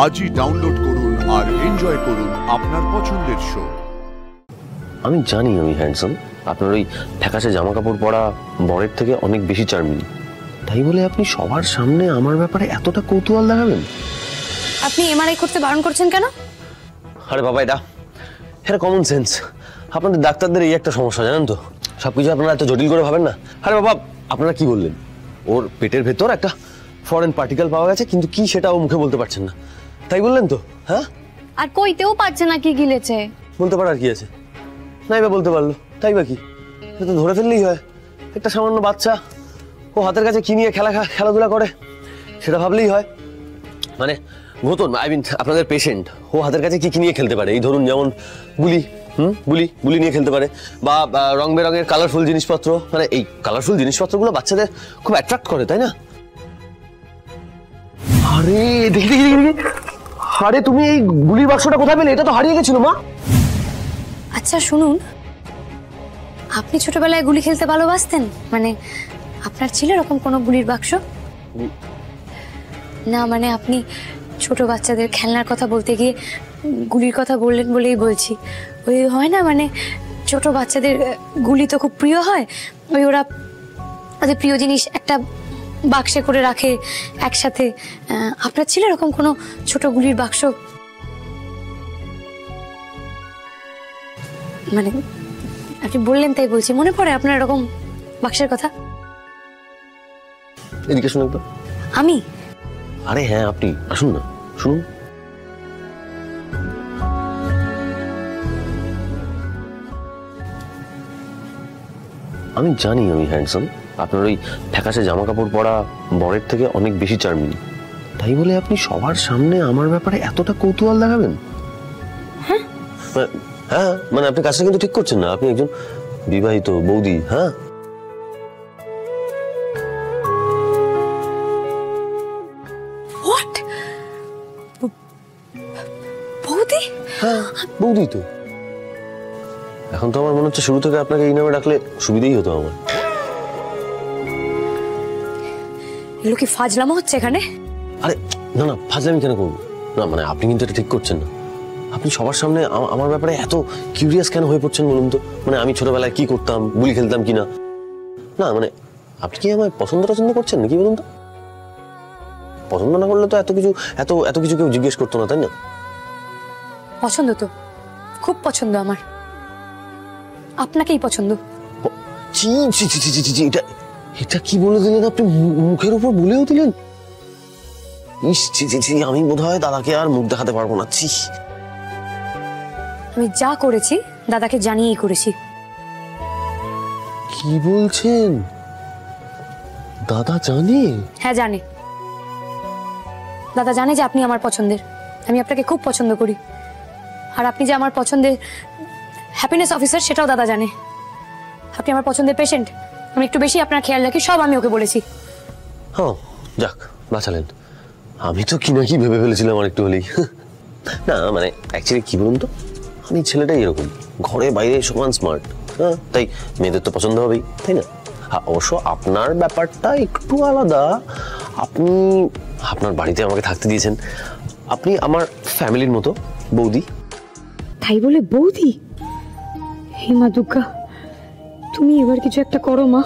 আজই ডাউনলোড করুন আর এনজয় করুন আপনার পছন্দের শো। আমি জানি আমি হ্যান্ডসাম, আপনার ওই ফ্যাকাশে জামা কাপড় পরা বরের থেকে অনেক বেশি চার্মিং, তাই বলে আপনি সবার সামনে আমার ব্যাপারে এতটা কৌতূহল দেখাবেন? আপনি এমআরআই করতে বারণ করছেন কেন? আরে বাবা, এটা কমন সেন্স। আপনাদের ডাক্তারদের এই একটা সমস্যা, জানেন তো, সবকিছু আপনারা এত জটিল করে ভাবেন না। আরে বাবা, আপনারা কি বললেন? ওর পেটের ভেতর একটা ফরেন পার্টিকেল পাওয়া গেছে, কিন্তু কি সেটা ও মুখে বলতে পারছেন না, তাই বললেন তো? হ্যাঁ, আর কইতেও পারছে না কি গিলেছে। বলতে পারার কি আছে? নাই বা বলতে পারলো, তাই বা কি? এটা তো ধরে ফেললেই হয়। একটা সামান্য বাচ্চা, ও হাতের কাছে কি নিয়ে খেলাধুলা করে সেটা ভাবলেই হয়। মানে মতন আপনাদের পেশেন্ট ও হাতের কাছে কি নিয়ে খেলতে পারে? এই ধরুন, যেমন গুলি নিয়ে খেলতে পারে, বা রং বেরঙের কালারফুল জিনিসপত্র। মানে এই কালারফুল জিনিসপত্রগুলো বাচ্চাদের খুব অ্যাট্রাক্ট করে, তাই না? আরে দেখি, আরে তুমি এই গুলির বাক্সটা কোথায় পেলে? এটা তো হারিয়ে গেছিল মা। আচ্ছা শুনুন, আপনি ছোটবেলায় গুলি খেলতে ভালোবাসতেন? মানে আপনার ছিল এরকম কোনো গুলির বাক্স? না মানে আপনি ছোট বাচ্চাদের খেলনার কথা বলতে গিয়ে গুলির কথা বললেন বলেই বলছি। ওই হয় না, মানে ছোট বাচ্চাদের গুলি তো খুব প্রিয় হয়, ওই ওরা ওদের প্রিয় জিনিস একটা বাক্সে করে রাখে একসাথে। আপনার ছিল এরকম কোনো ছোট গুলির বাক্স? মানে আপনি বললেন তাই বলছি, মনে পড়ে আপনার এরকম বাক্সের কথা? এদিকে শুনুন তো। আমি? আরে হ্যাঁ, আপনি আসুন না, শুনুন। আমি জানি আমি হ্যান্ডসাম, আপনার ওই ফ্যাকাশে জামা কাপড় পরা বরের থেকে অনেক বেশি চার্মিং, তাই বলে আপনি সবার সামনে আমার ব্যাপারে এতটা কৌতূহল দেখাবেন? হ্যাঁ, মানে আপনি কাজটা কিন্তু ঠিক করছেন না। আপনি একজন বিবাহিত বৌদি। হ্যাঁ, বৌদি? হ্যাঁ বৌদি তো। এখন তো আমার মনে হচ্ছে শুরু থেকে আপনাকে এই নামে ডাকলে সুবিধেই হতো আমার। এগুলো কি ফাজলামো হচ্ছে এখানে? আরে না না, ফাজলামি কেন করবো? না মানে আপনি কিন্তু এটা ঠিক করছেন না। আপনি সবার সামনে আমার ব্যাপারে এত কিউরিয়াস কেন হয়ে পড়ছেন বলুন তো? মানে আমি ছোটবেলায় কি করতাম, গুলি খেলতাম কিনা? না মানে আপনি কি আমায় পছন্দ করছেন নাকি বলুন তো? পছন্দ না করলে তো এত কিছু কেউ জিজ্ঞেস করতো না, তাই না? পছন্দ তো, খুব পছন্দ আমার। আপনাকেই পছন্দ। এটা কি বলে দিলেন আপনি? মুখের উপর বলেও দিলেন? আমি বোধহয় দাদাকে আর মুখ দেখাতে পারবো না। আমি যা করেছি দাদাকে জানিয়েই করেছি। কি বলছেন? দাদা জানে? হ্যাঁ জানে। দাদা জানে যে আপনি আমার পছন্দের, আমি আপনাকে খুব পছন্দ করি। আর আপনি যে আমার পছন্দের হ্যাপিনেস অফিসার সেটাও দাদা জানে। আপনি আমার পছন্দের পেশেন্ট, আমি একটু বেশি আপনার খেয়াল রাখি, সব আমি ওকে বলেছি। হ্যাঁ যাক, বাঁচালেন। আমি তো কি না কি ভেবে ফেলেছিলাম আর একটু হলেই। না মানে অ্যাকচুয়ালি কি বলুন তো, আমি ছেলেটাই এরকম, ঘরে বাইরে সমান স্মার্ট। হ্যাঁ, তাই মেয়েদের তো পছন্দ হবেই, তাই না? হ্যাঁ অবশ্য আপনার ব্যাপারটা একটু আলাদা। আপনি আপনার বাড়িতে আমাকে থাকতে দিয়েছেন, আপনি আমার ফ্যামিলির মতো বৌদি। তাই বলে বৌদি? হে মা দুর্গা, তুমি এবার কিছু একটা করো মা।